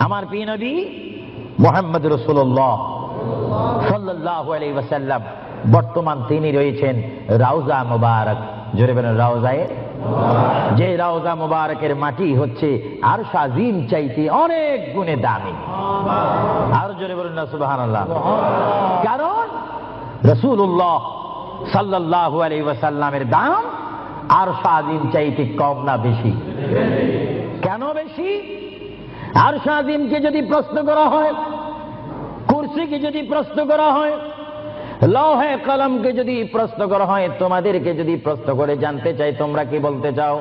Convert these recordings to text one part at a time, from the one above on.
আমার প্রিয় নবী মুহাম্মদ রাসূলুল্লাহ সাল্লাল্লাহু আলাইহি ওয়াসাল্লাম বর্তমান তিনি রয়েছেন রওজা মুবারক। জোরে বলেন রওজায়ে। যে রওজা মুবারকের মাটি হচ্ছে আরশ আজিম চাইতে অনেক গুণে দামি। আর জোরে বলেন না সুবহানাল্লাহ। কারণ রাসূলুল্লাহ সাল্লাল্লাহু আলাইহি ওয়াসাল্লামের দাম আরশ আজিম চাইতে কম না বেশি? কেন বেশি? আরশ আজিমকে যদি প্রশ্ন করা হয়, কুরসিকে যদি প্রশ্ন করা হয়, লৌহে কলমকে যদি প্রশ্ন করা হয়, তোমাদেরকে যদি প্রশ্ন করে জানতে চাই তোমরা কি বলতে চাও?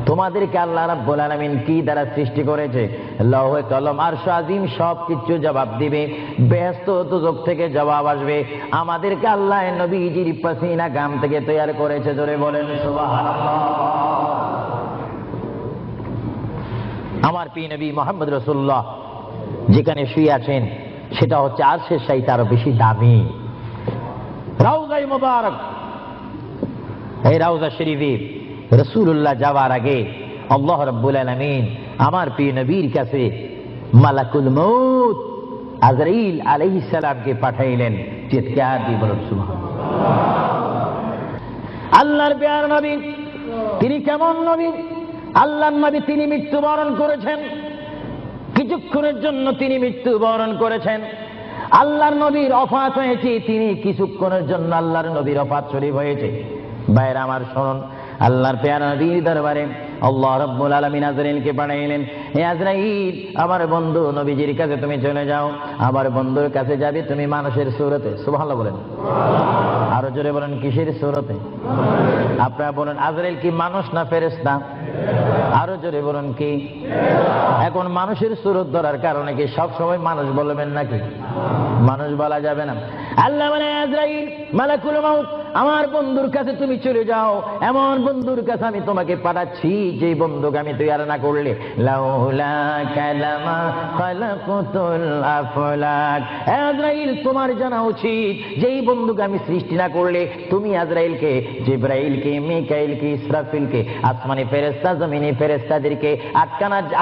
তোমাদেরকে আল্লাহ রাব্বুল আলামিন কি দ্বারা সৃষ্টি করেছে? লৌহে কলম আরশ আজিম সব কিছু জবাব দিবে। বেহেশত দোজখ থেকে জবাব আসবে। আমাদেরকে আল্লাহ নবীজির পাসিনা গাম থেকে তৈরি করেছে। জোরে বলেন সুবহানাল্লাহ। আমার প্রিয় নবী মুহাম্মদ রাসূলুল্লাহ যেখানে শুয়ে আছেন সেটা হচ্ছে আরশের চাইতে আরো বেশি দামি রওজায়ে মুবারক। এই রওজা শরীফে রাসূলুল্লাহ যাওয়ার আগে আল্লাহ রাব্বুল আলামিন আমার প্রিয় নবীর কাছে মালাকুল মউত আজরাইল আলাইহিস সালামকে পাঠাইলেন। চিৎকার দিয়ে বলুন সুবহানাল্লাহ। আল্লাহর প্রিয় নবী তিনি কেমন নবী? আল্লাহর নবী তিনি মৃত্যুবরণ করেছেন, কিছুক্ষণের জন্য তিনি মৃত্যুবরণ করেছেন। আল্লাহর নবীর ওফাত হয়েছে, তিনি কিছুক্ষণের জন্য আল্লাহর নবীর ওফাত শরীফ হয়েছে। ভাইরা আমার শুনুন, আল্লাহর প্যারা নবীর দরবারে আল্লাহ রাব্বুল আলামিন আজরাইলকে পাঠাইলেন। হে আজরাইল, আমার বন্ধু নবীজির কাছে তুমি চলে যাও। আমার বন্ধুর কাছে যাবে তুমি মানুষের সূরতে। সুবহানাল্লাহ বলেন। আরো জোরে বলেন কিসের সূরতে? আপনারা বলেন আজরাইল কি মানুষ না ফেরেশতা? আরো জোরে বলেন কি? এখন মানুষের সূরত ধরার কারণে কি সব সময় মানুষ বলবেন নাকি? মানুষ বলা যাবে না। আল্লাহ বলে আজরাইল মালাকুল মউত আমার বন্ধুর কাছে তুমি চলে যাও। এমন বন্ধুর কাছে আমি তোমাকে পাঠাচ্ছি যে বন্ধুকে আমি তৈরি না করলে লাউলা কালামা খালাকুতুল আফলাক। আজরাইল তোমার জানা উচিত যেই বন্ধুকে আমি সৃষ্টি না করলে তুমি আজরাইলকে, জিবরাইলকে, মিকাইলকে, ইসরাফিলকে, আসমানি ফেরেশতা, জমিনি ফেরেশতাদেরকে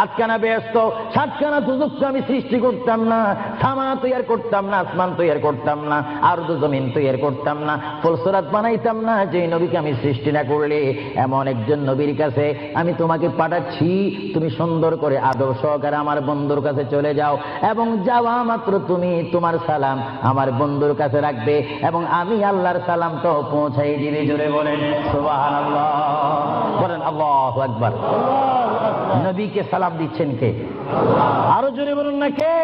আটকানা বেহেশত, সাতখানা দোজখ আমি সৃষ্টি করতাম না, সামা তৈরি করতাম না, আসমান তৈরি করতাম না, আরদ জমিন তৈরি করতাম না, ফুলসরাত বানাইতাম না যে নবীকে আমি সৃষ্টি না করলে। এমন একজন নবীর কাছে আমি তোমাকে পাঠাচ্ছি, তুমি সুন্দর করে আদব সহকারে আমার বন্ধুর কাছে চলে যাও এবং যাওয়া মাত্র তুমি তোমার সালাম আমার বন্ধুর কাছে রাখবে এবং আমি আল্লাহর সালাম তো পৌঁছাই দিবে। জোরে বলেন সুবহানাল্লাহ। বলেন আল্লাহু আকবার। নবীকে সালাম দিচ্ছেন কে? আরো জোরে বলুন না কে?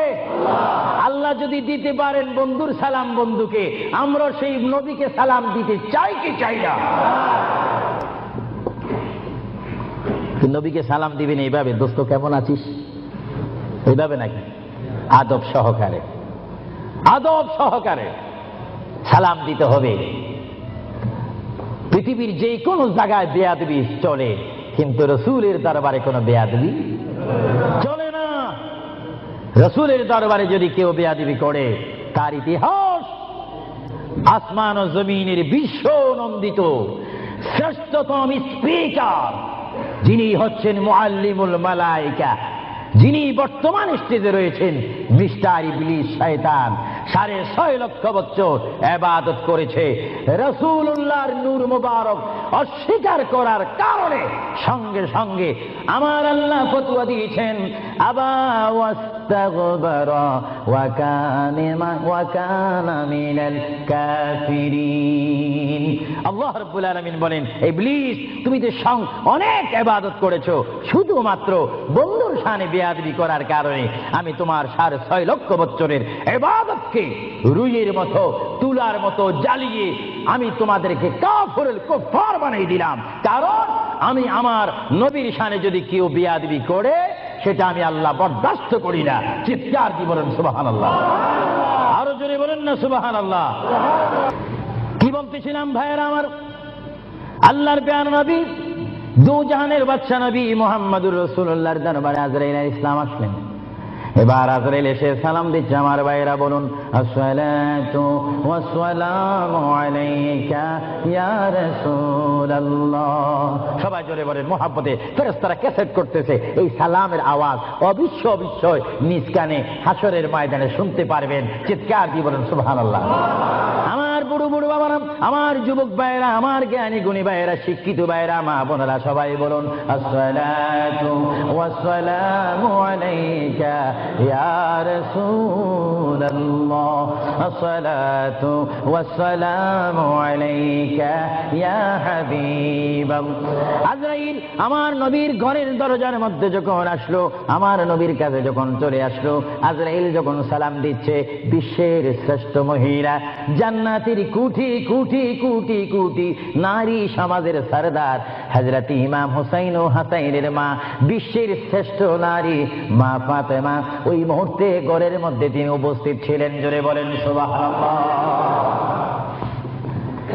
আল্লাহ যদি দিতে পারেন বন্ধুর সালাম বন্ধুকে, আমরা সেই নবীকে সালাম দিতে চাই কি চাই না? নবীকে সালাম দিবেন এইভাবে, দোস্ত কেমন আছিস, এইভাবে নাকি? আদব সহকারে, আদব সহকারে সালাম দিতে হবে। পৃথিবীর যে কোনো জায়গায় বেয়াদবি চলে, কিন্তু রাসূলের দরবারে কোনো বেয়াদবি চলে না। রাসূলের দরবারে যদি কেউ বেয়াদবি করে তার ইতিহাস আসমান ও জমিনের বিশ্ব নন্দিত শ্রেষ্ঠতম স্পিকার যিনি হচ্ছেন মুআল্লিমুল মালায়েকা, যিনি বর্তমান স্টেজে রয়েছেন মিস্টার ইবলিস শয়তান 6.5 লক্ষ বছর ইবাদত করেছে। রাসূলুল্লাহর নূর মুবারক অস্বীকার করার কারণে সঙ্গে সঙ্গে আমার আল্লাহ ফতোয়া দিয়েছেন আবা ওয়াস্তাগবারা ওয়া কানা মিনাল কাফিরিন। আল্লাহ রাব্বুল আলামিন বলেন, ইবলিস তুমি তো অনেক ইবাদত করেছো, শুধুমাত্র বন্ধুর শানে বেয়াদবি করার কারণে আমি তোমার 6.5 লক্ষ বছরের ইবাদতকে রুইয়ের মতো তুলার মতো জ্বালিয়ে আমি তোমাদেরকে কাফিরুল কুফার বানিয়ে দিলাম। কারণ আমি আমার নবীর শানে যদি কেউ বেয়াদবি করে সেটা আমি আল্লাহ বরদাস্ত করি না। চিৎকার দিয়ে বলেন সুবহানাল্লাহ। আরো জোরে বলেন না সুবহানাল্লাহ। কি বলতেছিলাম ভাইয়েরা আমার? আল্লাহর প্রিয় নবী দু জাহানের বাদশা নবী মুহাম্মদুর রাসূলুল্লাহর দরবারে আজরাইল আলাইহিস সালাম আসলেন। এবার আজরাইল এসে সালাম দিচ্ছে। আমার ভাইরা বলুন, আসসালাতু ওয়াসসালামু আলাইকা ইয়া রাসূলুল্লাহ। সবাই জোরে বলেন মুহাব্বতে। ফেরেশতারা ক্যাসেট করতেছে, এই সালামের আওয়াজ অবিশ্বয় নিজ কানে হাসরের ময়দানে শুনতে পারবেন। চিৎকার দিয়ে বলেন সুবহানাল্লাহ। আমার বুড়ো বুড়ো বাবারা, আমার যুবক ভাইয়েরা, আমার জ্ঞানী গুণী ভাইয়েরা, শিক্ষিত ভাইয়েরা, মা বোনেরা, সবাই বলুন আসসালাতু ওয়াসসালামু আলাইকা ইয়া রাসূলুল্লাহ, আসসালাতু ওয়াসসালামু আলাইকা ইয়া হাবিবাল্লাহ। আজরাইল আমার নবীর ঘরের দরজার মধ্যে যখন আসলো, আমার নবীর কাছে যখন চলে আসলো, আজরাইল যখন সালাম দিচ্ছে, বিশ্বের শ্রেষ্ঠ মহিলা, জান্নাতের কোটি কোটি কোটি কোটি নারী সমাজের সরদার হযরত ইমাম হুসাইন ও হাসাইনের মা, বিশ্বের শ্রেষ্ঠ নারী মা ফাতেমা ওই মুহূর্তে ঘরের মধ্যে তিনি উপস্থিত ছিলেন। জোরে বলেন সুবহানাল্লাহ।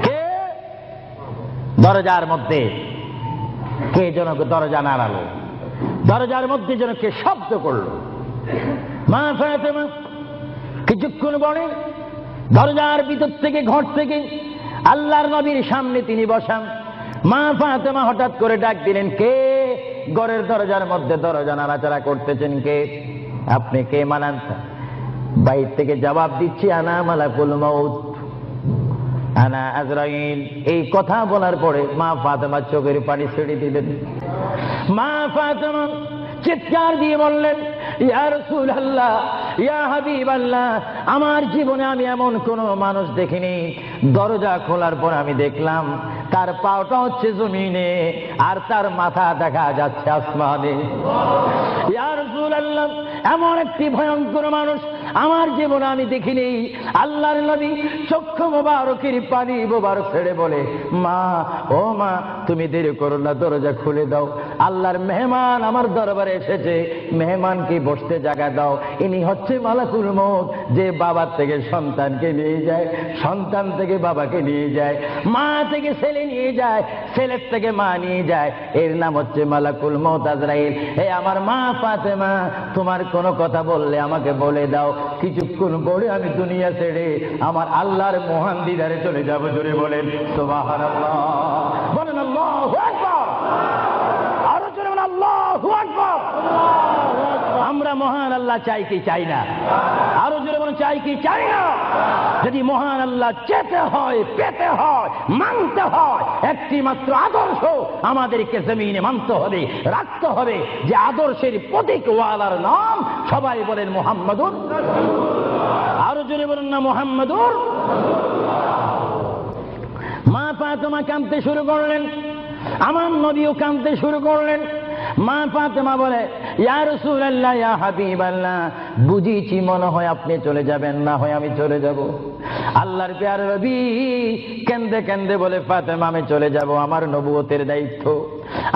কে দরজার মধ্যে? কে যেন দরজা নাড়ালো, দরজার মধ্যে যেন কে শব্দ করলো। মা ফাতেমা কিছুক্ষণ বলেন, দরজার ভিতর থেকে, ঘর থেকে আল্লাহর নবীর সামনে তিনি বসান। মা ফাতেমা হঠাৎ করে ডাক দিলেন, কে ঘরের দরজার মধ্যে দরজা নাড়াচাড়া করতেছেন? কে আপনি? কে মানান? বাইর থেকে জবাব দিচ্ছি, আনা মালাকুল মউত, আনা আজরাইল। এই কথা বলার পরে মা ফাতেমা চোখের পানি ছেড়ে দিলেন। মা ফাতেমা চিৎকার দিয়ে বললেন, ইয়া রাসূলুল্লাহ, ইয়া হাবিবাল্লাহ, আমার জীবনে আমি এমন কোন মানুষ দেখিনি, দরজা খোলার পর আমি দেখলাম তার পাওটা হচ্ছে জমিনে আর তার মাথা দেখা যাচ্ছে আসমানে। ইয়া রাসূলুল্লাহ, এমন একটি ভয়ঙ্কর মানুষ আমার জীবনে আমি দেখিনি। আল্লাহর নবী চক্ষু মোবারকের পানি মোবারক ছেড়ে বলে, মা, ও মা, তুমি দেরি করো না, দরজা খুলে দাও, আল্লাহর মেহমান আমার দরবারে এসেছে, মেহমানকে বসতে জায়গা দাও। ইনি হচ্ছে মালাকুল মউত, যে বাবার থেকে সন্তানকে নিয়ে যায়, সন্তান থেকে বাবাকে নিয়ে যায়, মা থেকে ছেলে নিয়ে যায়, ছেলের থেকে মা নিয়ে যায়, এর নাম হচ্ছে মালাকুল মউত আজরাইল। হে আমার মা ফাতেমা, তোমার কোনো কথা বললে আমাকে বলে দাও, কিছুক্ষণ পরে আমি দুনিয়া ছেড়ে আমার আল্লাহর মহান দিদারে চলে যাব। জোরে বলেন সুবহানাল্লাহ। বলেন আল্লাহু আকবার। আরো জোরে বলেন আল্লাহু আকবার। আমরা মহান আল্লাহ চাই কি চাই না? আরো জোরে বলেন চাই কি চাই না? যদি মহান আল্লাহ চেতে হয়, পেতে হয়, মানতে হয়, একটি মাত্র আদর্শ আমাদেরকে জমিনে মানতে হবে, রাখতে হবে, যে আদর্শের প্রতীক ওয়ালার নাম সবাই বলেন মুহাম্মাদুর। আরো জোরে বলেন না মুহাম্মাদুর। মা ফাতেমা কাঁদতে শুরু করলেন, আমার নবীও কাঁদতে শুরু করলেন। মা ফাতেমা বলে, ইয়া রাসূলুল্লাহ, ইয়া হাবিবাল্লাহ, বুঝিছি মনে হয় আপনি চলে যাবেন, না হয় আমি চলে যাব। আল্লাহর প্যারা নবী কেন্দে কেন্দে বলে, ফাতেমা আমি চলে যাব, আমার নবুয়তের দায়িত্ব,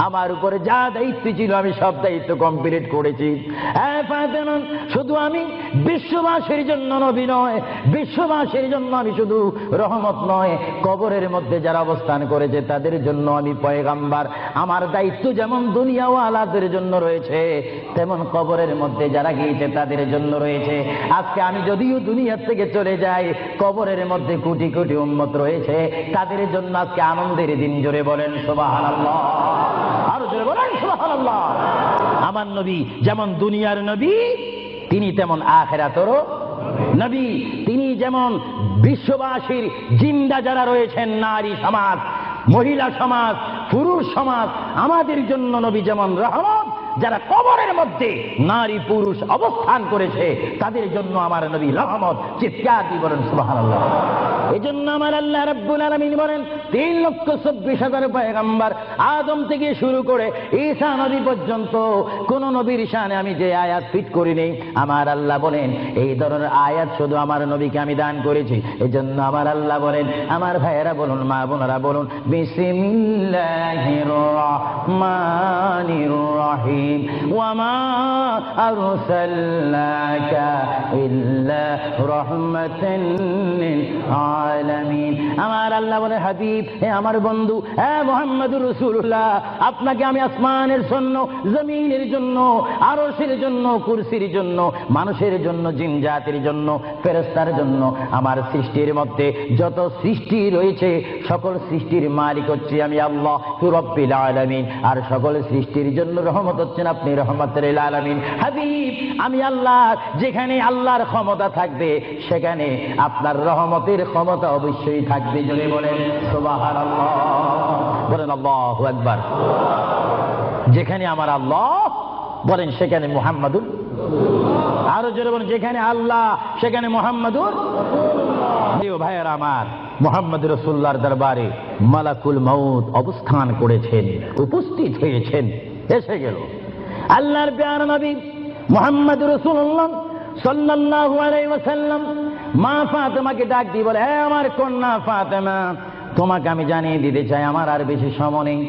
আমার উপরে যা দায়িত্ব ছিল আমি সব দায়িত্ব কমপ্লিট করেছি। হ্যাঁ ফাতেমা, শুধু আমি বিশ্ববাসীর জন্য নবী নয়, বিশ্ববাসীর জন্য আমি শুধু রহমত নয়, কবরের মধ্যে যারা অবস্থান করেছে তাদের জন্য আমি পয়গাম্বার। আমার দায়িত্ব যেমন দুনিয়াওয়ালাদের জন্য রয়েছে, তেমন কবরের মধ্যে যারা গিয়েছে তাদের জন্য রয়েছে। আজকে আমি যদিও দুনিয়ার থেকে চলে যাই, কবরের মধ্যে কোটি কোটি উম্মত রয়েছে, তাদের জন্য আজকে আনন্দের দিন। জোরে বলেন সুবহানাল্লাহ। আরো জোরে বলেন সুবহানাল্লাহ। আমার নবী যেমন দুনিয়ার নবী, তিনি তেমন আখিরাতেরও নবী। তিনি যেমন বিশ্ববাসীর জিন্দা যারা রয়েছেন, নারী সমাজ, মহিলা সমাজ, পুরুষ সমাজ, আমাদের জন্য নবী যেমন রহমত, যারা কবরের মধ্যে নারী পুরুষ অবস্থান করেছে তাদের জন্য আমার নবী রহমত। চিৎকার দিয়ে বলেন সুবহানাল্লাহ। এই জন্য আমার আল্লাহ রাব্বুল আলামিন বলেন, 3,24,000 পয়গম্বর আদম থেকে শুরু করে ঈসা নবী পর্যন্ত কোন নবীর শানে আমি যে আয়াত ফিট করিনি, আমার আল্লাহ বলেন এই ধরনের আয়াত শুধু আমার নবীকে আমি দান করেছি। এই জন্য আমার আল্লাহ বলেন, আমার ভাইয়েরা বলুন, মা বোনেরা বলুন, বিসমিল্লাহির রহমানির রহিম, وما أرسلناك إلا رحمة للعالمين আলামিন। আমার আল্লাহ বলে, হাবিব, হে আমার বন্ধু, হে মুহাম্মদুর রাসূলুল্লাহ, আপনাকে আমি আসমানের জন্য, জমিনের জন্য, আরশের জন্য, কুরসির জন্য, মানুষের জন্য, জিন জাতির জন্য, ফেরেশতার জন্য, আমার সৃষ্টির মধ্যে যত সৃষ্টি রয়েছে সকল সৃষ্টির মালিক হচ্ছে আমি আল্লাহ রাব্বুল আলামিন। আর সকল সৃষ্টির জন্য রহমত হচ্ছেন আপনি রহমতুল লিল আলামিন। হাবিব, আমি আল্লাহ, যেখানে আল্লাহর ক্ষমতা থাকবে সেখানে আপনার রহমতের ক্ষমতা অবশ্যই থাকবে। জোরে বলেন সুবহানাল্লাহ, বলেন আল্লাহু আকবার। যেখানে আমার আল্লাহ বলেন সেখানে মুহাম্মাদুর, আরো জোরে বলেন যেখানে আল্লাহ সেখানে মুহাম্মাদুর। প্রিয় ভাইয়েরা আমার, মুহাম্মদ রাসূলুল্লাহর দরবারে মালাকুল মউত অবস্থান করেছেন, উপস্থিত হয়েছেন, এসে গেল আল্লাহর প্যারা নবী মুহাম্মদ রাসূলুল্লাহ সাল্লাল্লাহু আলাইহি ওয়াসাল্লাম। মা ফাতেমাকে ডাক দিয়ে বলে, হে আমার কন্যা ফাতেমা, তোমাকে আমি জানিয়ে দিতে চাই আমার আর বেশি সময় নেই।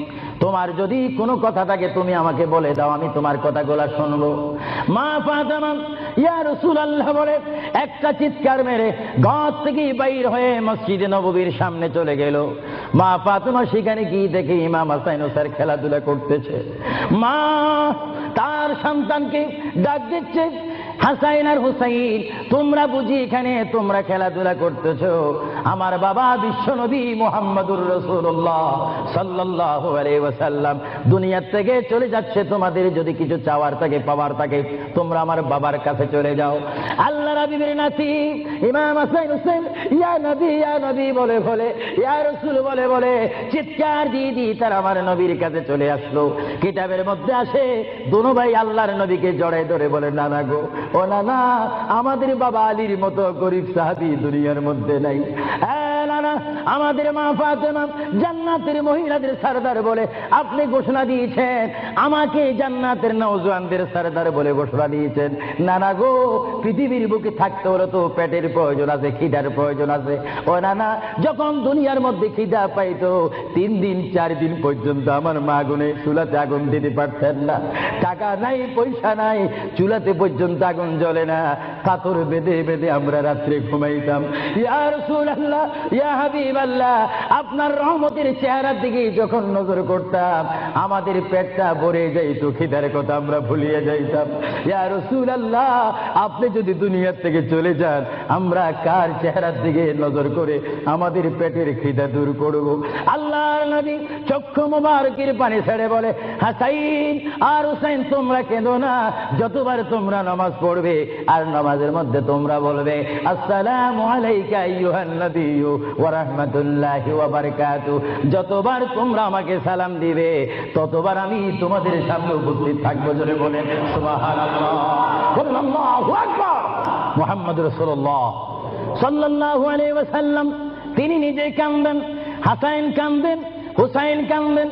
তোমার যদি কোনো কথা থাকে তুমি আমাকে বলে দাও, আমি তোমার কথাগুলো শুনবো। মা ফাতেমা ইয়া রাসূলুল্লাহ বলে একটা চিৎকার মেরে ঘর থেকে বাইর হয়ে মসজিদে নববীর সামনে চলে গেল। মা ফাতেমা সেখানে গিয়ে দেখে ইমাম হাসান হুসাইন খেলাধুলা করতেছে। মা তার সন্তানকে ডাক দিচ্ছে, হাসাইন আর হুসাইন, তোমরা বুঝি এখানে তোমরা খেলাধুলা করতেছো? আমার বাবা বিশ্বনবী মুহাম্মদুর রাসূলুল্লাহ সাল্লাল্লাহু আলাইহি ওয়াসাল্লাম দুনিয়া থেকে চলে যাচ্ছে। তোমাদের যদি কিছু চাওয়ার থাকে, পাওয়ার থাকে, তোমরা আমার বাবার কাছে চলে যাও। আল্লাহ হাবিবের নাতি ইমাম হাসান হুসাইন ইয়া নবী বলে বলে, ইয়া রাসূল বলে বলে চিৎকার দিয়ে দিয়ে তারা আমার নবীর কাছে চলে আসলো। কিতাবের মধ্যে আসে দুনো ভাই আল্লাহর নবীকে জড়ায় ধরে বলে, নানা গো, ও নানা, আমাদের বাবা আলীর মতো গরিব সাহাবী দুনিয়ার মধ্যে নাই। নানা, আমাদের মা ফাতেমা জান্নাতের মহিলাদের সরদার বলে আপনি ঘোষণা দিয়েছেন, আমাকে জান্নাতের নওজওয়ানদের সরদার বলে ঘোষণা দিয়েছেন। নানা গো, পৃথিবীর বুকে থাকতে হলে তো পেটের প্রয়োজন আছে, খিদার প্রয়োজন আছে। ও নানা, যখন দুনিয়ার মধ্যে খিদা পাইতো 3 দিন 4 দিন পর্যন্ত আমার মা গুনে চুলাতে আগুন দিতে পারতেন না। টাকা নাই, পয়সা নাই, চুলাতে পর্যন্ত আগুন জ্বলে না, পাথর বেঁধে বেঁধে আমরা রাত্রে ঘুমাইতাম। ইয়া রাসূলুল্লাহ, ইয়া হাবিবাল্লাহ, আপনার রহমতের চেহারার দিকে যখন নজর করতাম আমাদের পেটটা ভরে যাইত, খিদার কথা আমরা ভুলিয়ে যাইতাম। ইয়া রাসূলুল্লাহ, আপনি যদি দুনিয়া থেকে চলে যান আমরা কার চেহারার দিকে নজর করে আমাদের পেটের খিদা দূর করব? আল্লাহর নবী চক্ষু মুবারকের পানি ছেড়ে বলে, হাসাইন আর হুসাইন, তোমরা কেঁদো না। যতবার তোমরা নামাজ পড়বে আর নামাজের মধ্যে তোমরা বলবে আসসালামু আলাইকা আইয়ুহান নবিয়্যু ওয়া রাহমাতুল্লাহি ওয়া বারাকাতুহু, যতবার তোমরা আমাকে সালাম দিবে ততবার আমি তোমাদের সামনে উপস্থিত থাকবো। জোরে বলেন সুবহানাল্লাহ, বলেন আল্লাহু আকবার। মুহাম্মদ রাসূলুল্লাহ সাল্লাল্লাহু আলাইহি ওয়াসাল্লাম তিনি নিজে কাঁদেন, হাসাইন কাঁদেন, হুসাইন কাঁদেন,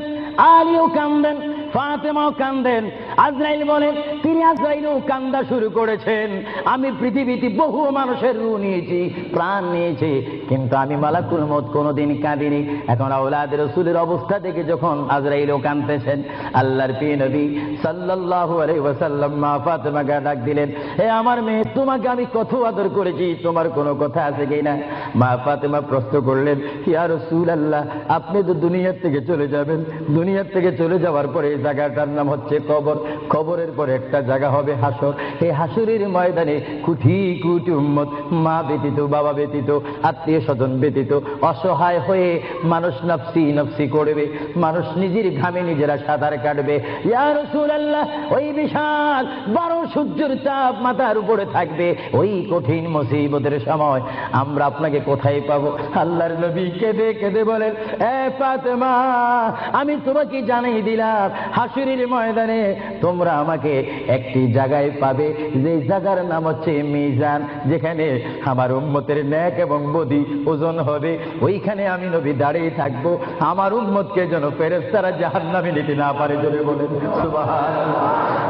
আলীও কাঁদেন, ফাতেমাও কাঁদেন। আজরাইল বলেন তিনি আজরাইলও কান্দা শুরু করেছেন। আমি পৃথিবীতে বহু মানুষের রূহ নিয়েছি, প্রাণ নিয়েছি, কিন্তু আমি মালাকুল মউত কোনোদিন কাঁদিনি। এখন আওলাদ রাসূলের অবস্থা দেখে যখন আজরাইলও কাঁদতেছেন, আল্লাহর প্রিয় নবী সাল্লাল্লাহু আলাইহি ওয়াসাল্লাম মা ফাতেমাকে ডাক দিলেন, হে আমার মেয়ে, তোমাকে আমি কত আদর করেছি, তোমার কোনো কথা আছে কিনা? মা ফাতেমা প্রশ্ন করলেন, ইয়া রাসূলুল্লাহ, আপনি তো দুনিয়া থেকে চলে যাবেন, দুনিয়া থেকে চলে যাওয়ার পরে এই জায়গাটার নাম হচ্ছে কবর, কবরের পরে একটা জায়গা হবে হাসর। এই হাসরের ময়দানে কোটি কোটি উম্মত, মা ব্যতীত, বাবা ব্যতীত, আত্মীয় স্বজন ব্যতীত অসহায় হয়ে মানুষ নফসি নফসি করবে, মানুষ নিজের ঘামে নিজেরা সাঁতার কাটবে। ইয়া রাসূলুল্লাহ, ওই বিশাল 12 সূর্যের তাপ মাথার উপরে থাকবে, ওই কঠিন মুসিবতের সময় আমরা আপনাকে কোথায় পাবো? আল্লাহর নবী কেঁদে কেঁদে বলেন, এ ফাতেমা, আমি তোমাকে জানিয়ে দিলাম হাসরের ময়দানে তোমরা আমাকে একটি জায়গায় পাবে, যে জায়গার নাম হচ্ছে মিজান, যেখানে আমার উম্মতের নেক এবং বদি ওজন হবে। ওইখানে আমি নবী দাঁড়িয়ে থাকবো, আমার উম্মতকে যেন ফেরেশতারা জাহান্নামে নিতে না পারে। জোরে বলেন সুবহানাল্লাহ।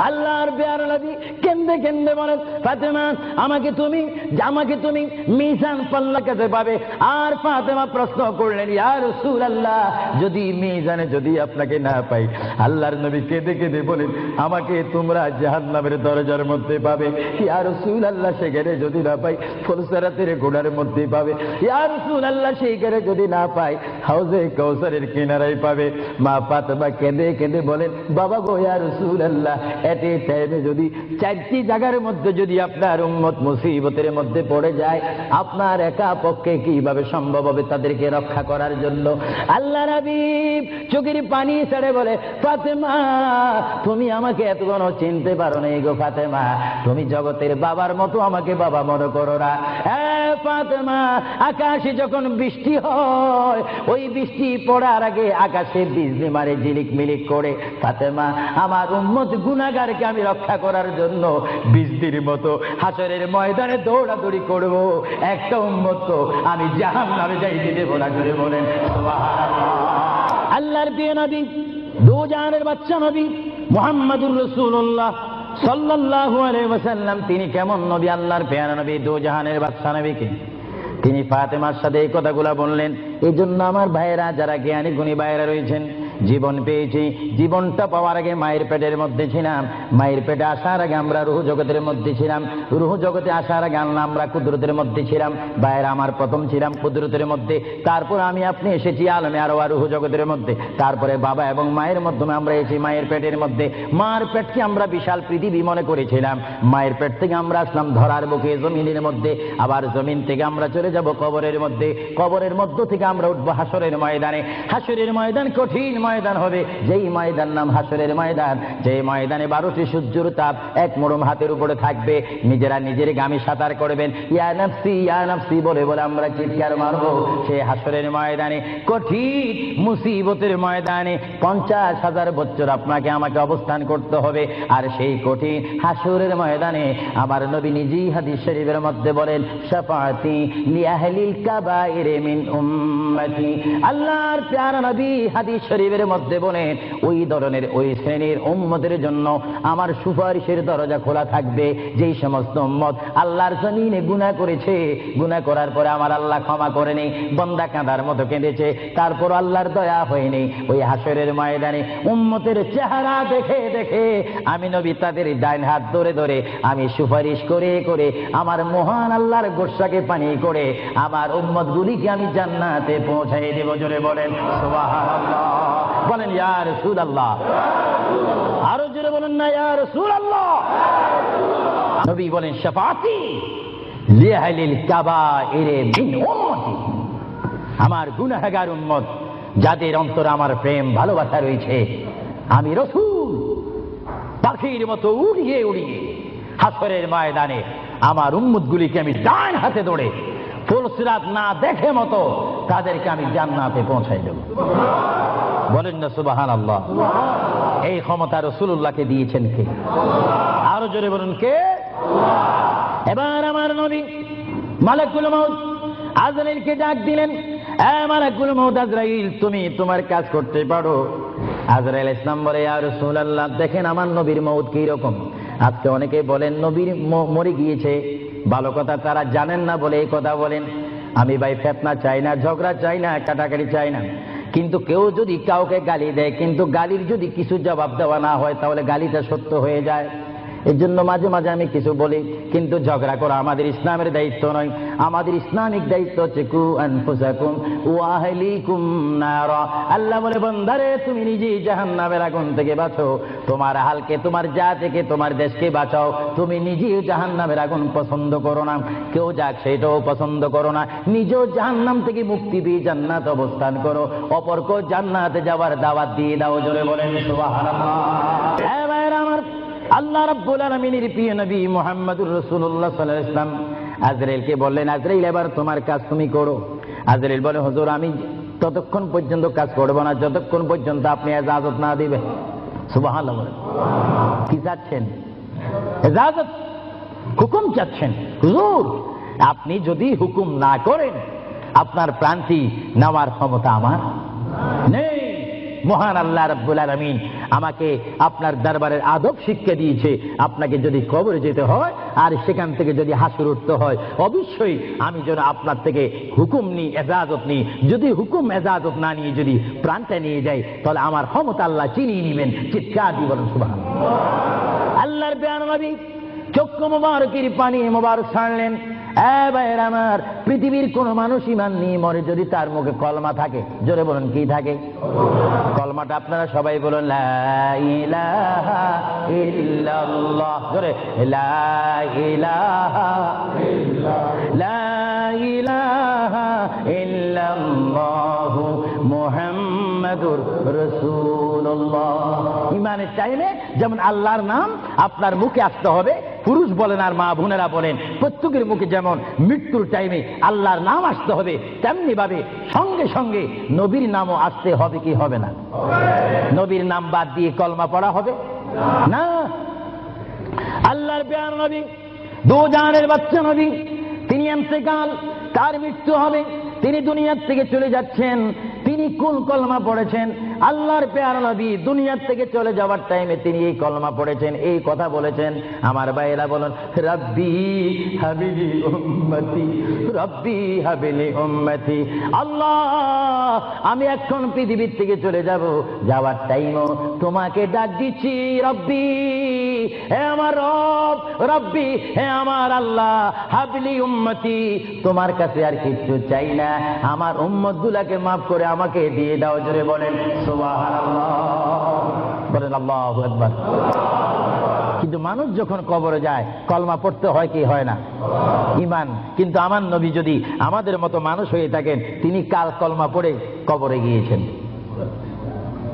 আল্লাহর প্যারা নবী কেঁদে কেঁদে বলেন, ফাতেমা, আমাকে তুমি মিজান পাল্লা কাছে পাবে। আর ফাতেমা প্রশ্ন করলেন, ইয়া রাসূলুল্লাহ, যদি মিজানে যদি আপনাকে না পাই? আল্লাহর নবী কেঁদে কেঁদে বলেন, আমাকে তোমরা জাহান্নামের দরজার মধ্যে পাবে। ইয়া রাসূলুল্লাহ সেখানে যদি না পাই ফুলসিরাতের গোড়ার মধ্যে পাবে। ইয়া রাসূলুল্লাহ সেইখানে যদি না পাই হাউজে কাউসারের কিনারায় পাবে। মা ফাতেমা কেঁদে কেঁদে বলেন, বাবা গো ইয়া রাসূলুল্লাহ, এতে টাইমে যদি চারটি জায়গার মধ্যে যদি আপনার উম্মত মুসিবতের মধ্যে পড়ে যায়, আপনার একা পক্ষে কিভাবে সম্ভব হবে তাদেরকে রক্ষা করার জন্য? আল্লাহ নবী চোখের পানি ছেড়ে বলে, ফাতেমা তুমি আমাকে এতক্ষণ চিনতে পারো না গো ফাতেমা, তুমি জগতের বাবার মতো আমাকে বাবা মনে করো না। ফাতেমা, আকাশে যখন বৃষ্টি হয় ওই বৃষ্টি পড়ার আগে আকাশে বিজলি মারে ঝিলিক মিলিক করে। ফাতেমা, আমার উম্মত গুনাহগারকে আমি রক্ষা করার জন্য বৃষ্টির মতো হাসরের ময়দানে দৌড়াদৌড়ি করব, একটা উম্মত তো আমি জাহান্নামে যাইতে দেব না। করে বলেন সুবহানাল্লাহ। আল্লাহর প্রিয় নবী, দু জাহানের বাদশা নবী মুহাম্মদুর রাসূলুল্লাহ সাল্লাল্লাহু আলাইহি ওয়াসাল্লাম, তিনি কেমন নবী? আল্লাহর প্রিয় নবী, দু জাহানের বাদশা নবীকে তিনি ফাতেমার সাথে এই কথাগুলা বললেন। এই জন্য আমার ভাইয়েরা, যারা জ্ঞানী গুণী ভাইয়েরা রয়েছেন, জীবন পেয়েছি, জীবনটা পাওয়ার আগে মায়ের পেটের মধ্যে ছিলাম, মায়ের পেটে আসার আগে আমরা রুহ জগতের মধ্যে ছিলাম, রুহ জগতে আসার আগে আমরা কুদরতের মধ্যে ছিলাম। ভাইয়েরা আমার, প্রথম ছিলাম কুদরতের মধ্যে, তারপর আমি আপনি এসেছি আলমে আরো রুহ জগতের মধ্যে, তারপরে বাবা এবং মায়ের মাধ্যমে আমরা এসেছি মায়ের পেটের মধ্যে। মার পেটকে আমরা বিশাল পৃথিবী মনে করেছিলাম, মায়ের পেট থেকে আমরা আসলাম ধরার বুকে জমিনের মধ্যে, আবার জমিন থেকে আমরা চলে যাব কবরের মধ্যে, কবরের মধ্য থেকে আমরা উঠবো হাসরের ময়দানে। হাসরের ময়দান কঠিন ময়দান হবে, যেই ময়দান নাম হাসরের ময়দান, যেই ময়দানে 12টি সূর্যের তাপ এক মোড়ম হাতের উপরে থাকবে। নিজেরা নিজের গামী সাঁতার করবেন, ইয়া নাফসি বলে বলে আমরা চিৎকার মারবো সেই হাসরের ময়দানে, কঠিন মুসিবতের ময়দানে 50,000 বছর আপনাকে আমাকে অবস্থান করতে হবে। আর সেই কঠিন হাসরের ময়দানে আমার নবী নিজেই হাদিস শরীফের মধ্যে বলেন, শাফাআতি লিআহলিল কাবাইর মিন উম্মতি। আল্লাহর প্যারা নবী হাদিস শরীফের মধ্যে বলেন, ওই ধরনের ওই শ্রেণীর উম্মতের জন্য আমার সুপারিশের দরজা খোলা থাকবে, যেই সমস্ত উম্মত আল্লাহর জমিনে গুনাহ করেছে, গুনাহ করার পরে আমার আল্লাহ ক্ষমা করেনি, বান্দা কাঁদার মতো কেঁদেছে, তারপর আল্লাহর দয়া হয়নি। ওই হাসরের ময়দানে উম্মতের চেহারা দেখে দেখে আমি নবী তাদের ডাইন হাত ধরে ধরে আমি সুপারিশ করে করে আমার মহান আল্লাহর গোসাকে পানি করে আমার উম্মত গুলিকে আমি জান্নাতে পৌঁছাই দেব। জোরে বলেন সুবহানাল্লাহ। বলেন ইয়া রাসূলুল্লাহ। আরো জোরে বলেন না ইয়া রাসূলুল্লাহ। নবী বলেন, শাফাআতি লিআহলিল কাবাইর মিন উম্মতি। আমার গুনাহগার উম্মত, যাদের অন্তরে আমার প্রেম ভালোবাসা রয়েছে, আমি রাসূল পাখির মতো উড়িয়ে উড়িয়ে হাসরের ময়দানে আমার উম্মতগুলিকে আমি ডান হাতে ধরে ফুলসিরাত না দেখে মতো তাদেরকে আমি জান্নাতে পৌঁছাই দেব। বলেন না সুবহানাল্লাহ। এই ক্ষমতা রাসূলুল্লাহকে দিয়েছেন কে? আরো জোরে বলুন কে? এবার আমার নবী মালাকুল মউত আজরাইলকে ডাক দিলেন, মালাকুল মউত আজরাইল, তুমি তোমার কাজ করতে পারো। আজরাইল ইসলাম বলে, ইয়া রাসূলুল্লাহ, দেখেন আমার নবীর মউত কি রকম। আজকে অনেকে বলেন নবীর মরে গিয়েছে, ভালো কথা তারা জানেন না বলে এই কথা বলেন। আমি ভাই ফিতনা চাই না, ঝগড়া চাই না, কাটাকাটি চাই না, কিন্তু কেউ যদি কাউকে গালি দেয়, কিন্তু গালির যদি কিছু জবাব দেওয়া না হয় তাহলে গালিটা সত্য হয়ে যায়। এর জন্য মাঝে মাঝে আমি কিছু বলি, কিন্তু ঝগড়া করা আমাদের ইসলামের দায়িত্ব নয়। আমাদের ইসলামিক দায়িত্ব হচ্ছে কু আনফুসাকুম ওয়া আহলিকুম নারা। আল্লাহ বলে, বান্দারে তুমি নিজেই জাহান্নামের আগুন থেকে বাঁচো, তোমার হালকে, তোমার জাতিকে, তোমার দেশকে বাঁচাও। তুমি নিজেই জাহান্নামের আগুন পছন্দ করো না, কেউ যাক সেটাও পছন্দ করো না, নিজেও জাহান্নাম থেকে মুক্তি দিয়ে জান্নাত অবস্থান করো, অপরকেও জান্নাতে যাওয়ার দাওয়াত দিয়ে দাও। জোরে বলেন সুবহানাল্লাহ। হ্যাঁ ভাইরা আমার, আল্লাহ রাব্বুল আলামিনের প্রিয় নবী মুহাম্মদুর রাসূলুল্লাহ সাল্লাল্লাহু আলাইহি ওয়াসাল্লাম আজরাইলকে বললেন, আজরাইল এবার তোমার কাজ তুমি করো। আজরাইল বলে, হুজুর আমি ততক্ষণ পর্যন্ত কাজ করব না যতক্ষণ পর্যন্ত আপনি ইজাজত না দিবেন। সুবহানাল্লাহ। কি চাচ্ছেন? ইজাজত, হুকুম চাচ্ছেন। হুজুর আপনি যদি হুকুম না করেন আপনার প্রাণটি নেওয়ার ক্ষমতা আমার নেই। মহান আল্লাহ রাব্বুল আলামিন আমাকে আপনার দরবারের আদব শিক্ষা দিয়েছে, আপনাকে যদি কবরে যেতে হয় আর সেখান থেকে যদি হাসর উঠতে হয়, অবশ্যই আমি যেন আপনার থেকে হুকুম নিই, এজাজত নিই। যদি হুকুম এজাজত না নিয়ে যদি প্রাণটা নিয়ে যাই তাহলে আমার ক্ষমতা আল্লাহ চিনিয়ে নেবেন। চিৎকার দিয়ে বলেন সুবহানাল্লাহ। আল্লাহর প্যারা নবী চক্ষু মোবারকের পানি মোবারক ছাড়লেন। ভাইয়ের আমার, পৃথিবীর কোন মানুষ ইমান নিয়ে মরে যদি তার মুখে কলমা থাকে, জোরে বলুন কি থাকে? কলমাটা আপনারা সবাই বলুন, লা ইলাহা ইল্লাল্লাহ, জোরে লা ইলাহা লা ইলাহা ইল্লাল্লাহু মুহাম্মাদুর রাসূলুল্লাহ। ইমানের টাইমে যেমন আল্লাহর নাম আপনার মুখে আসতে হবে, পুরুষ বলেন আর মা বোনেরা বলেন, প্রত্যেকের মুখে যেমন মৃত্যুর টাইমে আল্লাহর নাম আসতে হবে, তেমনি ভাবে সঙ্গে সঙ্গে নবীর নামও আসতে হবে কি হবে না? নবীর নাম বাদ দিয়ে কলমা পড়া হবে না। আল্লাহর প্যারা নবী, দু জাহানের বাচ্চা নবী, তিনি ইন্তেকাল, তার মৃত্যু হবে, তিনি দুনিয়ার থেকে চলে যাচ্ছেন। তিনি কোন কলমা পড়েছেন? আল্লাহর প্যারা নবী দুনিয়ার থেকে চলে যাওয়ার টাইমে তিনি এই কলমা পড়েছেন, এই কথা বলেছেন। আমার ভাইয়েরা বলুন, রাব্বি হাবিলি উম্মতি, রাব্বি হাবিলি উম্মতি। আল্লাহ, আমি এখন পৃথিবীর থেকে চলে যাব, যাওয়ার টাইমও তোমাকে ডাক দিচ্ছি, রব্বি, হে আমার রব, রব্বি, হে আমার আল্লাহ, হাবিলি উম্মতি, তোমার কাছে আর কিচ্ছু চাই না, আমার উম্মত গুলাকে মাফ করে আমাকে দিয়ে দাও। জোরে বলেন সুবহানাল্লাহ, বলেন আল্লাহু আকবার। কিন্তু মানুষ যখন কবরে যায় কলমা পড়তে হয় কি হয় না? ঈমান। কিন্তু আমার নবী যদি আমাদের মতো মানুষ হয়ে থাকেন, তিনি কাল কলমা পড়ে কবরে গিয়েছেন।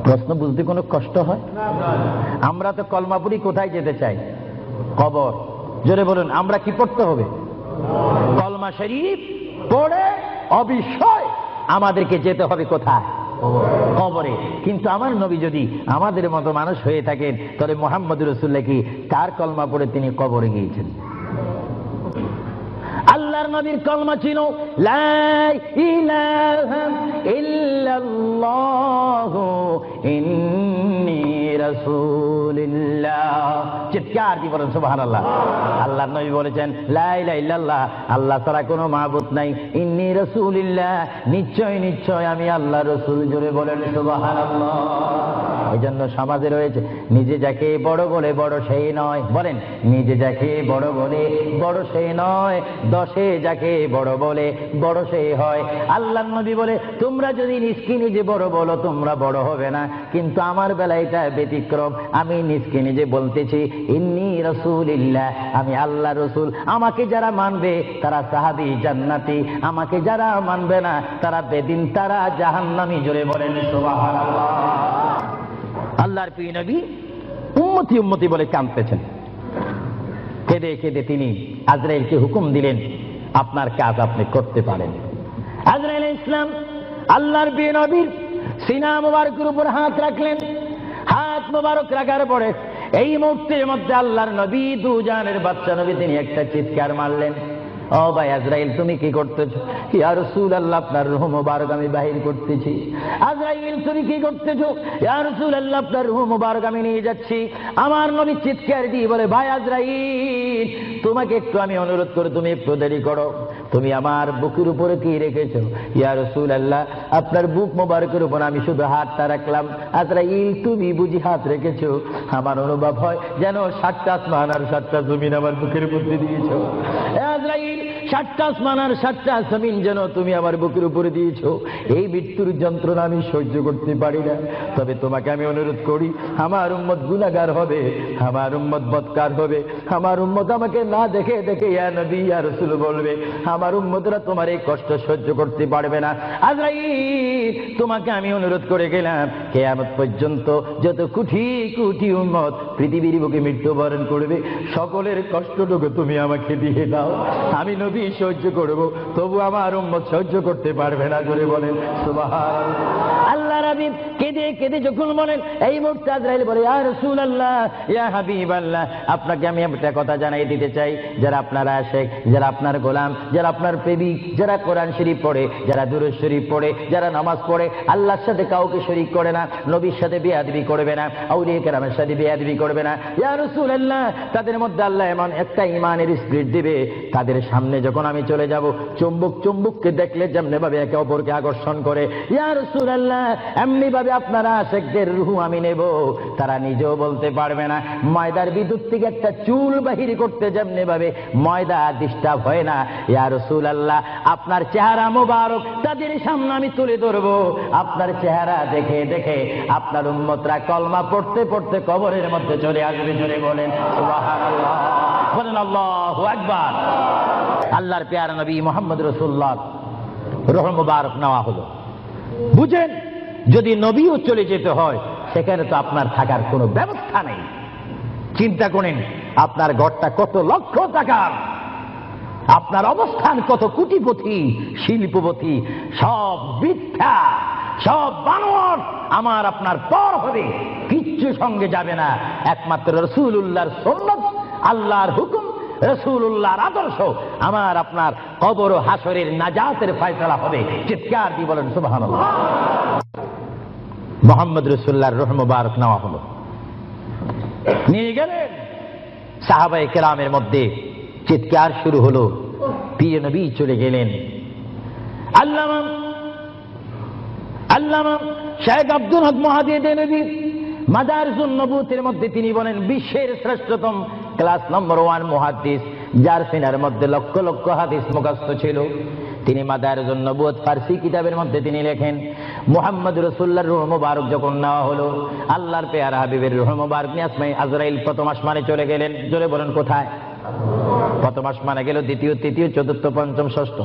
প্রশ্ন বুঝতে কোনো কষ্ট হয়? আমরা তো কলমা পড়ি কোথায় যেতে চাই? কবর। জোরে বলুন, আমরা কি পড়তে হবে? কলমা শরীফ পড়ে অবশ্যই আমাদেরকে যেতে হবে কোথায়? কবরে। কিন্তু আমার নবী যদি আমাদের মতো মানুষ হয়ে থাকেন, তাহলে মুহাম্মদুর রাসূলুল্লাহ কি কার কলমা পড়ে তিনি কবরে গিয়েছেন? আল্লাহর নবীর কলমা ছিল লা ইলাহা ইল্লাল্লাহু ইন্নী রাসূলুল্লাহ। চিৎকার দিয়ে বলেন সুবহানাল্লাহ। আল্লাহর নবী বলেছেন লা ইলাহা ইল্লাল্লাহ, আল্লাহ ছাড়া কোনো মাবুদ নাই, ইন্নী রাসূলুল্লাহ, নিশ্চয় নিশ্চয় আমি আল্লাহর রাসূল। জোরে বলেন সুবহানাল্লাহ। এই জন্য সমাজে রয়েছে, নিজে যাকে বড় বলে বড় সেই নয়, বলেন নিজে যাকে বড় বলে বড় সেই নয়, দশে যাকে বড় বলে বড় সেই হয়। আল্লাহর নবী বলে, তোমরা যদি নিজকে নিজে বড় বলো তোমরা বড় হবে না, কিন্তু আমার বেলায় এটা ব্যতিক্রম। আমি নিজকে নিজে বলতেছি ইন্নী রাসূলুল্লাহ, আমি আল্লাহ রসুল। আমাকে যারা মানবে তারা সাহাবী জান্নাতি, আমাকে যারা মানবে না তারা বেদিন, তারা জাহান্নামী। জোরে বলেন সুবহানাল্লাহ। আল্লাহর প্রিয় নবী উম্মতি উম্মতি বলে কাঁদতেছেন। কেঁদে কেঁদে তিনি আজরাইলকে হুকুম দিলেন, আপনার কাজ আপনি করতে পারেন। আজরাইল ইসলাম আল্লাহর প্রিয় নবীর সিনা মুবারকের উপর হাত রাখলেন। হাত মুবারক রাখার পরে এই মুহূর্তের মধ্যে আল্লাহর নবী, দু জাহানের বাদশা নবী, তিনি একটা চিৎকার মারলেন, ও ভাই আজরাইল তুমি কি করতেছো? ইয়া রাসূলুল্লাহ, আপনার রূহ মুবারক আমি বাহির করতেছি। আজরাইল তুমি কি করতেছো? ইয়া রাসূলুল্লাহ, আপনার রূহ মুবারক আমি নিয়ে যাচ্ছি। আমার নবী চিৎকার দিয়ে বলে, ভাই আজরাইল, তোমাকে একটু আমি অনুরোধ করে তুমি একটু দেরি করো, তুমি আমার বুকের উপরে কি রেখেছো? ইয়া রাসূলুল্লাহ, আপনার বুক মুবারকের উপর আমি শুধু হাতটা রাখলাম। আজরাইল তুমি বুঝি হাত রেখেছো? আমার অনুভব হয় যেন 7টা আসমান আর 7টা জমিন আমার বুকের মধ্যে দিয়েছো। আজরাইল, 7টা আসমান আর 7টা জমিন যেন তুমি আমার বুকের উপরে দিয়েছো। এই মৃত্যুর যন্ত্রণা আমি সহ্য করতে পারি না। তবে তোমাকে আমি অনুরোধ করি, আমার উম্মত গুনাহগার হবে, আমার উম্মত বদকার হবে, আমার উম্মত আমাকে না দেখে দেখে ইয়া নবী ইয়া রাসূল বলবে, আমার উম্মতরা তোমার এই কষ্ট সহ্য করতে পারবে না। আজরাইল, তোমাকে আমি অনুরোধ করে গেলাম, কিয়ামত পর্যন্ত যত কোটি কোটি উম্মত পৃথিবীর বুকে মৃত্যুবরণ করবে, সকলের কষ্টটুকু তুমি আমাকে দিয়ে দাও। আমি নবী সহ্য করব, তবু আমার উম্মত সহ্য করতে পারবে না। জোরে বলেন সুবহানাল্লাহ। আল্লাহ নবী কেঁদে কেঁদে যখন বলেন, এই মুহূর্তে আজরাইল বলে, ইয়া রাসূলুল্লাহ, ইয়া হাবিবাল্লাহ, আপনাকে আমি একটা কথা জানাই দিতে চাই, যারা আপনার আশিক, যারা আপনার গোলাম, যারা আপনার প্রেমিক, যারা কোরআন শরীফ পড়ে, যারা দুরূদ শরীফ পড়ে, যারা নামাজ পড়ে, আল্লাহর সাথে কাউকে শরীক করে না, নবীর সাথে বেয়াদবি করবে না, আউলিয়া কেরামের সাথে বেয়াদবি করবে না, ইয়া রাসূলুল্লাহ, তাদের মধ্যে আল্লাহ এমন একটা ঈমানের স্পিরিট দিবে, তাদের সামনে যখন আমি চলে যাব, চুম্বক চুম্বককে দেখলে যেমনি ভাবে একে অপরকে আকর্ষণ করে, ইয়া রাসূলুল্লাহ এমনি ভাবে আপনারা আশিকদের রূহ আমি নেব, তারা নিজেও বলতে পারবে না। ময়দার বিদ্যুৎ থেকে একটা চুল বাহির করতে যেমনি ভাবে ময়দা ডিস্টার্ব হয় না, ইয়া রাসূলুল্লাহ আপনার চেহারা মোবারক তাদের সামনে আমি তুলে ধরবো। আপনার চেহারা দেখে দেখে আপনার উম্মতরা কলমা পড়তে পড়তে কবরের মধ্যে চলে আসবে। জোরে বলেন সুবহানাল্লাহ, বলেন আল্লাহু আকবার। আল্লাহর প্যারা নবী মুহাম্মদ রাসূলুল্লাহ রূহ মুবারক নেওয়া হলো। বুঝেন, যদি নবীও চলে যেতে হয় সেখানে তো আপনার থাকার কোনো ব্যবস্থা নেই। চিন্তা করেন আপনার ঘরটা কত লক্ষ টাকার, আপনার অবস্থান কত কোটিপতি শিল্পপতি, সব মিথ্যা, সব বানোয়াট, আমার আপনার পর হবে, কিচ্ছু সঙ্গে যাবে না। একমাত্র রাসূলুল্লাহর সুন্নাত, আল্লাহর হুকুম, রাসূলুল্লাহর আদর্শ আমার আপনার কবর ও হাসরের নাজাতের ফয়সালা হবে। চিৎকার দিয়ে বলেন সুবহানাল্লাহ। মুহাম্মদ রাসূলুল্লাহর রূহ মুবারক নেওয়া হলো, নিয়ে গেলেন। সাহাবায়ে কেরামের মধ্যে চিৎকার শুরু হলো, প্রিয় নবী চলে গেলেন। আল্লামা শেখ আব্দুল হক মুহাদ্দিস দেনবী মাদারিসুন নবুতের মধ্যে তিনি বলেন বিশ্বের শ্রেষ্ঠতম ক্লাস নম্বর 1 মুহাদ্দিস, যার সিনার মধ্যে লক্ষ লক্ষ হাদিস মুখস্থ ছিল। তিনি মাদারিসুন নবুত ফারসি কিতাবের মধ্যে তিনি লেখেন, মুহাম্মদ রাসূলুল্লাহর রূহ মুবারক যখন নেওয়া হলো, আল্লাহর পেয়ারা হাবিবের রূহ মুবারক নিয়ে আসমানে আজরাইল প্রথম আসমানে চলে গেলেন। জোরে বলেন কোথায়? প্রথম আসমানে গেল, দ্বিতীয়, তৃতীয়, চতুর্থ, পঞ্চম, ষষ্ঠ,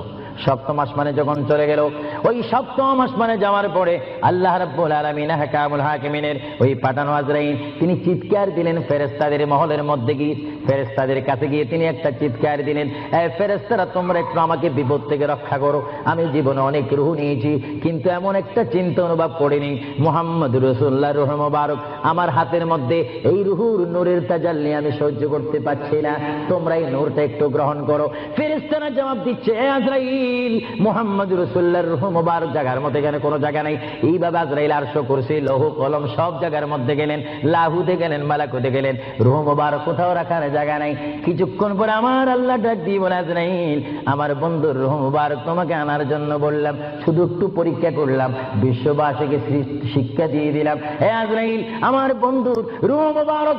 সপ্তম আসমানে যখন চলে গেল, ওই সপ্তম আসমানে যাওয়ার পরে আল্লাহ রাব্বুল আলামিন হাকামুল হাকিমিনের ওই পাঠানো আজরাইল তিনি চিৎকার দিলেন ফেরেশতাদের মহলের মধ্যে গিয়ে, ফেরেশতাদের কাছে গিয়ে তিনি একটা চিৎকার দিলেন, এই ফেরেশতারা তোমরা একটু আমাকে বিপদ থেকে রক্ষা করো। আমি জীবনে অনেক রূহ নিয়েছি, কিন্তু এমন একটা চিন্তা অনুভব করিনি মুহাম্মদ রাসূলুল্লাহর রূহ মুবারক আমার হাতের মধ্যে, এই রূহুর নূরের তাজাল্লি আমি সহ্য করতে পারছি না, তোমরা এই নূরটা একটু গ্রহণ করো। ফেরেশতারা জবাব দিচ্ছে, এ আজরাইল মুহাম্মদ রাসূলুল্লাহর রূহ মুবারক জায়গার মধ্যে এখানে কোনো জায়গা নাই। এইভাবে আজরাইল আরশ, কুরসি, লৌহ কলম সব জায়গার মধ্যে গেলেন, লাহুতে গেলেন, মালাকুতে গেলেন, রূহ মুবারক কোথাও রাখার জায়গা নাই। কিছুক্ষণ পরে আমার আল্লাহ ডাক দিয়ে বলে, আজরাইল আমার বন্ধুর রূহ মুবারক তোমাকে আনার জন্য বললাম, শুধু একটু পরীক্ষা করলাম, বিশ্ববাসীকে শিক্ষা দিয়ে দিলাম। হে আজরাইল আমার বন্ধুর রূহ মুবারক,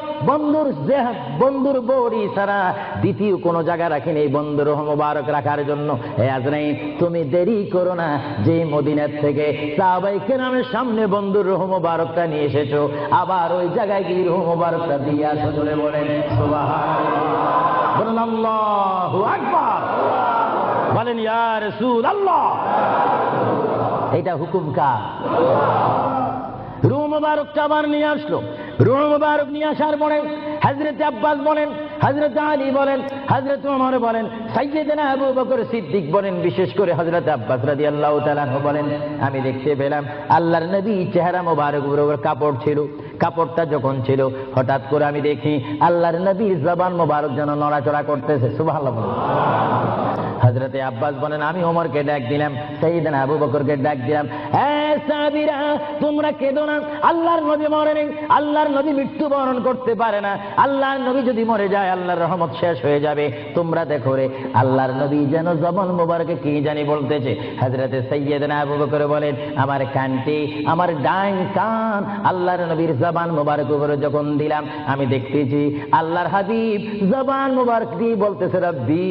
বন্ধুর বড়ি ছাড়া দ্বিতীয় কোনো জায়গা রাখিনি এই বন্ধুর রূহ মুবারক রাখার জন্য। হে আজরাইল তুমি দেরি করো না, যে মদিনার থেকে সাহাবায়ে কেরামের সামনে বন্ধুর রূহ মুবারকটা নিয়ে এসেছো, আবার ওই জায়গায় গিয়ে রূহ মুবারকটা দিয়ে আসো। চলে বলেন সুবহানাল্লাহ, বলেন আল্লাহু আকবার, বলেন ইয়া রাসূলুল্লাহ। এটা হুকুম কার? রূহ মুবারকটা আবার নিয়ে আসলো। রূহ মুবারক নিয়ে আসার পরে হযরত আব্বাস বলেন, হযরত আলী বলেন, হযরত ওমর বলেন, সাইয়্যিদনা আবু বকর সিদ্দিক বলেন, বিশেষ করে হযরত আব্বাস রাদিয়াল্লাহু তাআলা আনহু বলেন, আমি দেখতে পেলাম আল্লাহর নবী চেহারা মোবারক উপর কাপড় ছিল। কাপড়টা যখন ছিল, হঠাৎ করে আমি দেখি আল্লাহর নবীর জবান মোবারক যেন নড়াচড়া করতেছে। সুবহানাল্লাহ। হযরতে আব্বাস বলেন, আমি ওমরকে ডাক দিলাম, সাইয়্যিদনা আবু বকরকে ডাক দিলাম, হে সাহাবীরা তোমরা কেঁদো না, আল্লাহর নবী মরে নেই, আল্লাহর নবী মৃত্যুবরণ করতে পারে না, আল্লাহর নবী যদি মরে যায় আল্লাহর রহমত শেষ হয়ে যাবে। তোমরা দেখো রে আল্লাহর নবী যেন জবান মোবারকে কি জানি বলতেছে। হযরতে সাইয়্যিদনা আবু বকর বলেন, আমার কানটি, আমার ডান কান আল্লাহর নবীর জবান মোবারক উপরে যখন দিলাম, আমি দেখতেছি আল্লাহর হাবিব জবান মোবারক দিয়ে বলতেছে, রব্বি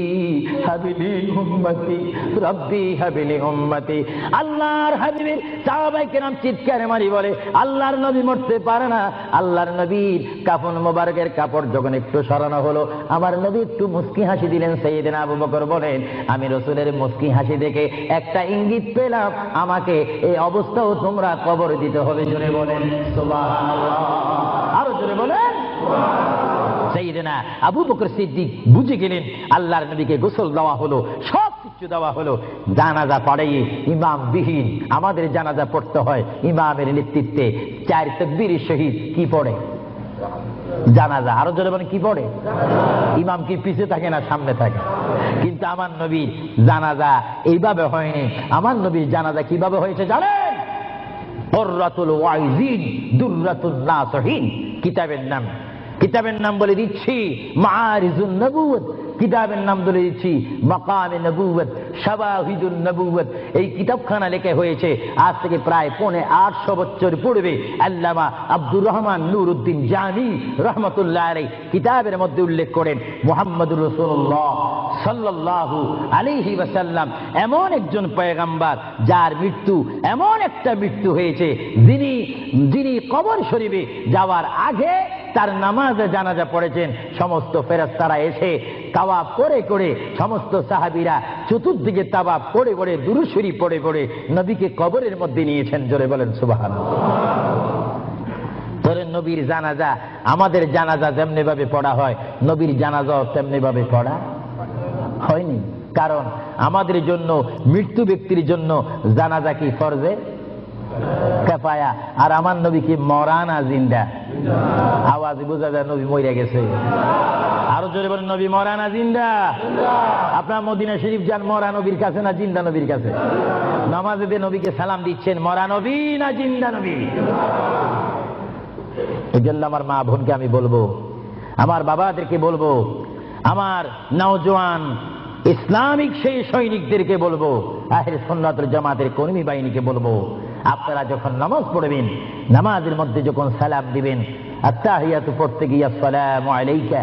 হাবিলি উম্মতি, রব্বি হাবিলি উম্মতি। আল্লাহর হাবিবের সাহাবায়ে কেরাম চিৎকার মারি বলে, আল্লাহর নবী মরতে পারে না। আল্লাহর নবীর কাফন মোবারকের কাপড় যখন একটু সরানো হলো, আমার নবী একটু মুস্কি হাসি দিলেন। সাইয়্যিদনা আবু বকর বলেন, আমি রাসূলের মুস্কি হাসি দেখে একটা ইঙ্গিত পেলাম, আমাকে এই অবস্থাও তোমরা কবর দিতে হবে। জোরে বলেন সুবহানাল্লাহ, আরো জোরে বলেন। সাইয়্যিদনা আবু বকর সিদ্দিক বুঝে গেলেন, আল্লাহর নবীকে গোসল দেওয়া হলো, সব কিছু দেওয়া হলো, জানাজা পড়াই ইমাম বিহীন আমাদের জানাজা পড়তে হয় ইমামের নেতৃত্বে। 4 তাকবীরের সহিত কি পড়ে? জানাজা। আরো জোরে বলেন কি পড়ে? ইমাম কি পিছে থাকে না সামনে থাকে? কিন্তু আমার নবীর জানাজা এইভাবে হয়নি। আমার নবীর জানাজা কিভাবে হয়েছে জানেন? কুররাতুল ওয়াইজিন দুররাতুন নাসিহিন কিতাবের নাম। কিতাবের নাম বলে দিচ্ছি মাআরিজুন নবুওয়াত, কিতাবের নাম বলে দিচ্ছি মাকামে নবুওয়াত, শাওয়াহিদুন নবুওয়াত। এই কিতাবখানা লেখা হয়েছে আজ থেকে প্রায় 850 বছর পূর্বে। আল্লামা আব্দুর রহমান নুরউদ্দিন জামি রহমাতুল্লাহ আলাইহি কিতাবের মধ্যে উল্লেখ করেন মুহাম্মদুর রাসূলুল্লাহ সাল্লাল্লাহু আলাইহি ওয়াসাল্লাম এমন একজন পয়গম্বর যার মৃত্যু এমন একটা মৃত্যু হয়েছে যিনি কবর শরীফে যাওয়ার আগে তার নামাজে জানাজা পড়েছেন। সমস্ত ফেরেশতারা এসে তাওয়াফ করে করে, সমস্ত সাহাবীরা চতুর্দিকে তাওয়াফ করে করে, দুরূদ শরীফ পড়ে পড়ে নবীকে কবরের মধ্যে নিয়েছেন। জোরে বলেন সুবহানাল্লাহ। তোর নবীর জানাজা, আমাদের জানাজা যেমনি ভাবে পড়া হয়, নবীর জানাজাও তেমনি ভাবে পড়া হয়নি। কারণ আমাদের জন্য, মৃত্যু ব্যক্তির জন্য জানাজা কি ফরজে কিফায়া, আর আমার নবী কি মরা না জিন্দা? আওয়াজ বোঝা যায় নবী মরে গেছে। আরো জোরে বলেন, নবী মরা না জিন্দা? আপনার মদিনা শরীফ যান, মরা নবীর কাছে না জিন্দা নবীর কাছে? নামাজে দিয়ে নবীকে সালাম দিচ্ছেন, মরা নবী না জিন্দা নবী? এই জন্য আমার মা বোনকে আমি বলবো, আমার বাবাদেরকে বলবো, আমার নওজোয়ান ইসলামিক সেই সৈনিকদেরকে বলবো, আহলে সুন্নাত ওয়াল জামাতের কর্মী বাহিনীকে বলবো, আপনারা যখন নামাজ পড়বেন, নামাজের মধ্যে যখন সালাম দিবেন, আত্তাহিয়াতু পড়তে গিয়ে আসসালামু আলাইকা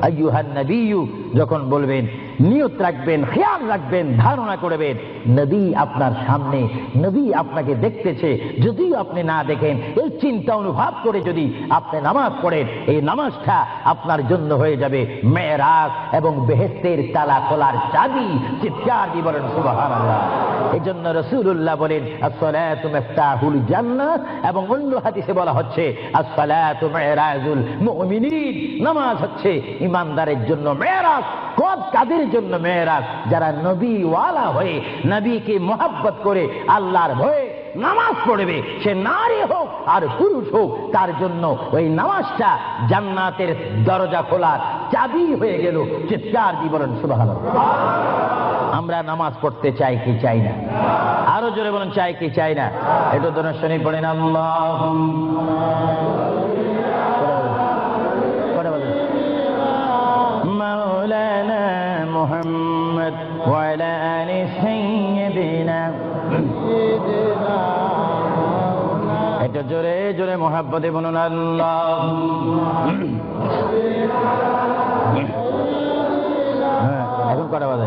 আইয়ুহান নবিয়্যু যখন বলবেন, নিয়ত রাখবেন, খেয়াল রাখবেন, ধারণা করবেন নবী আপনার সামনে, নবী আপনাকে দেখতেছে। যদিও আপনি না দেখেন, এই চিন্তা অনুভব করে যদি আপনি নামাজ পড়েন, এই নামাজটা আপনার জন্য হয়ে যাবে মেরাজ এবং বেহেশতের তালা খোলার চাবি। চিৎকার দিয়ে বলেন সুবহানাল্লাহ। এই জন্য রাসূলুল্লাহ বলেন আসসালাতু মিফতাহুল জান্নাহ, এবং অন্য হাদিসে বলা হচ্ছে আসসালাতু মিরাজুল মুমিনিন। নামাজ হচ্ছে ইমানদারের জন্য মেরাজ। কাদের জন্য মেরাজ? যারা নবী ওয়ালা হয়ে, নবীকে মহব্বত করে, আল্লাহর ভয়ে নামাজ পড়বে, সে নারী হোক আর পুরুষ হোক, তার জন্য ওই নামাজটা জান্নাতের দরজা খোলার চাবি হয়ে গেল। চিৎকার দিয়ে বলেন সুবহানাল্লাহ। আমরা নামাজ পড়তে চাই কি চাই না? আরো জোরে বলেন, চাই কি চাই না? একটু দরুদ শরীফ পড়েন। মাওলানা মুহাম্মদ ওয়া আলা আলি সাইয়্যিদিনা। একটু জোরে জোরে মুহাব্বতে বলুন আল্লাহ। এখন কটা বাজে?